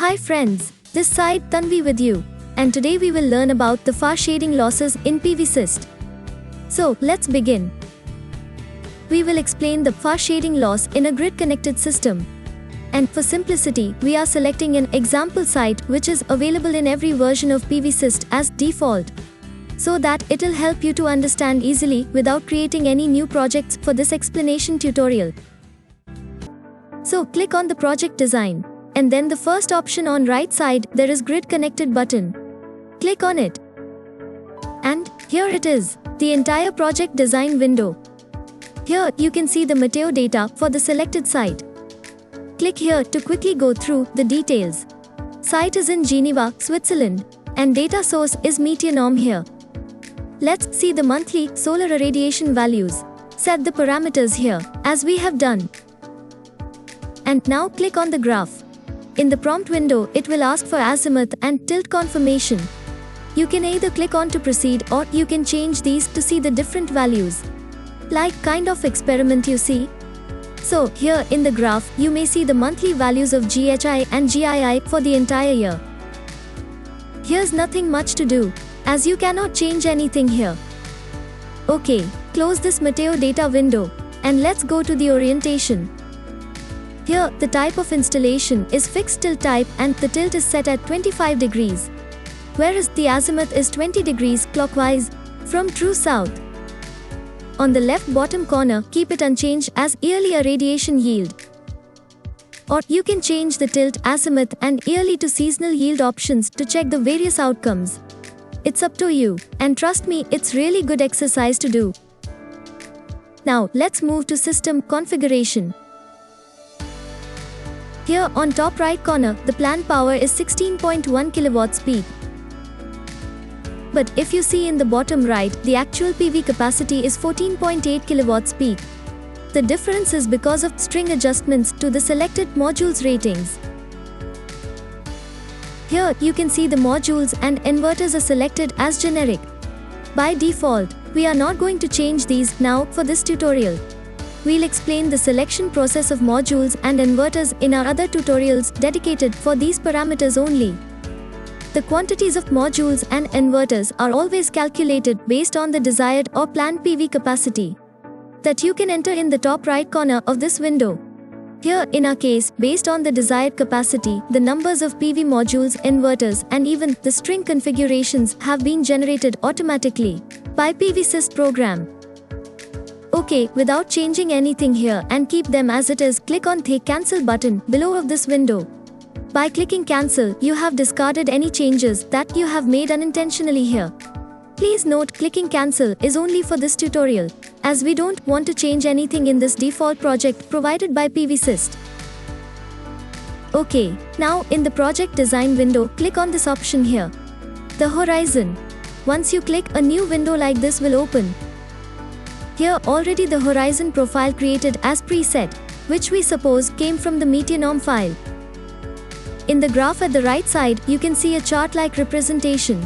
Hi friends, this side Tanvi with you, and today we will learn about the far shading losses in Pvsyst. So let's begin. We will explain the far shading loss in a grid connected system. And for simplicity, we are selecting an example site which is available in every version of Pvsyst as default, so that it'll help you to understand easily without creating any new projects for this explanation tutorial. So click on the project design, and then the first option on right side there is grid connected button. Click on it. And here it is, the entire project design window. Here you can see the meteo data for the selected site. Click here to quickly go through the details. Site is in Geneva, Switzerland, and data source is Meteornom here. Let's see the monthly solar irradiation values. Set the parameters here, as we have done. And now click on the graph. In the prompt window, it will ask for azimuth and tilt confirmation. You can either click on to proceed or you can change these to see the different values. Like kind of experiment you see. So here in the graph, you may see the monthly values of GHI and GII for the entire year. Here's nothing much to do, as you cannot change anything here. Okay, close this meteo data window, and let's go to the orientation. Here, the type of installation is fixed tilt type and the tilt is set at 25 degrees. Whereas the azimuth is 20 degrees clockwise from true south. On the left bottom corner, keep it unchanged as yearly irradiation yield. Or you can change the tilt, azimuth and yearly to seasonal yield options to check the various outcomes. It's up to you, and trust me, it's really good exercise to do. Now, let's move to system configuration. Here on top right corner, the planned power is 16.1 kilowatts peak. But if you see in the bottom right, the actual PV capacity is 14.8 kilowatts peak. The difference is because of string adjustments to the selected modules ratings. Here you can see the modules and inverters are selected as generic. By default, we are not going to change these now for this tutorial. We'll explain the selection process of modules and inverters in our other tutorials dedicated for these parameters only. The quantities of modules and inverters are always calculated based on the desired or planned PV capacity that you can enter in the top right corner of this window. Here in our case, based on the desired capacity, the numbers of PV modules, inverters and even the string configurations have been generated automatically by Pvsyst program. Okay, without changing anything here and keep them as it is, click on the cancel button below of this window. By clicking cancel, you have discarded any changes that you have made unintentionally here. Please note, clicking cancel is only for this tutorial, as we don't want to change anything in this default project provided by Pvsyst. Okay, now in the project design window, click on this option here, the horizon. Once you click, a new window like this will open. Here already the horizon profile created as preset, which we suppose came from the Meteornom file. In the graph at the right side, you can see a chart-like representation,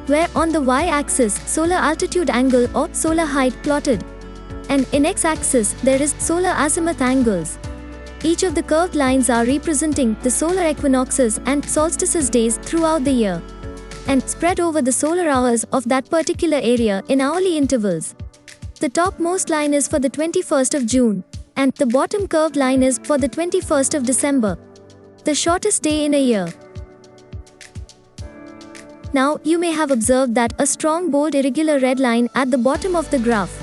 where on the y-axis, solar altitude angle or solar height plotted, and in x-axis, there is solar azimuth angles. Each of the curved lines are representing the solar equinoxes and solstices days throughout the year, and spread over the solar hours of that particular area in hourly intervals. The topmost line is for the 21st of June, and the bottom curved line is for the 21st of December, the shortest day in a year. Now, you may have observed that a strong bold irregular red line at the bottom of the graph.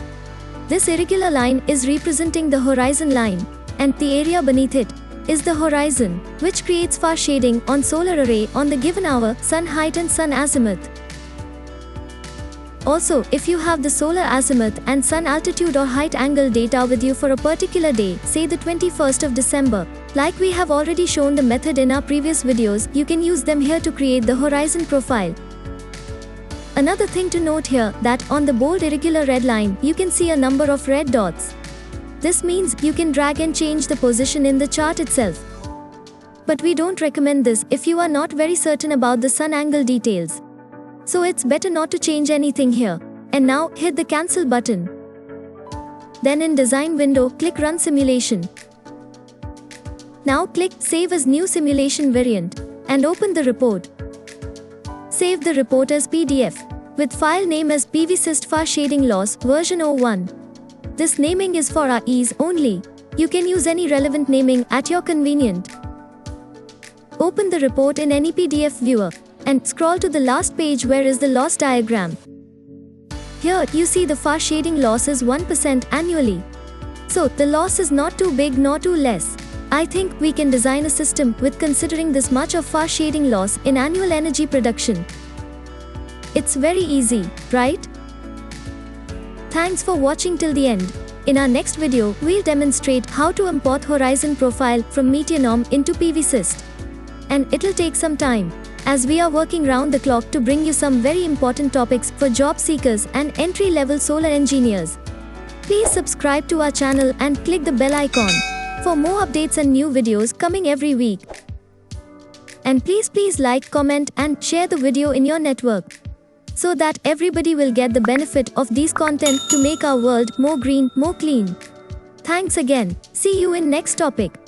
This irregular line is representing the horizon line, and the area beneath it is the horizon, which creates far shading on solar array on the given hour, sun height and sun azimuth. Also, if you have the solar azimuth and sun altitude or height angle data with you for a particular day, say the 21st of December, like we have already shown the method in our previous videos, you can use them here to create the horizon profile. Another thing to note here, that on the bold irregular red line, you can see a number of red dots. This means you can drag and change the position in the chart itself. But we don't recommend this if you are not very certain about the sun angle details. So it's better not to change anything here. And now, hit the cancel button. Then in design window, click run simulation. Now click Save as new simulation variant, and open the report. Save the report as PDF, with file name as Pvsyst Fast Shading Loss version 01. This naming is for our ease only. You can use any relevant naming at your convenience. Open the report in any PDF viewer, and scroll to the last page where is the loss diagram. Here, you see the fast shading loss is 1% annually. So, the loss is not too big nor too less. I think we can design a system with considering this much of fast shading loss in annual energy production. It's very easy, right? Thanks for watching till the end. In our next video, we'll demonstrate how to import horizon profile from Meteornom into Pvsyst. And it'll take some time, as we are working round the clock to bring you some very important topics for job seekers and entry-level solar engineers. Please subscribe to our channel and click the bell icon for more updates and new videos coming every week. And please like, comment and share the video in your network, so that everybody will get the benefit of these content to make our world more green, more clean. Thanks again. See you in next topic.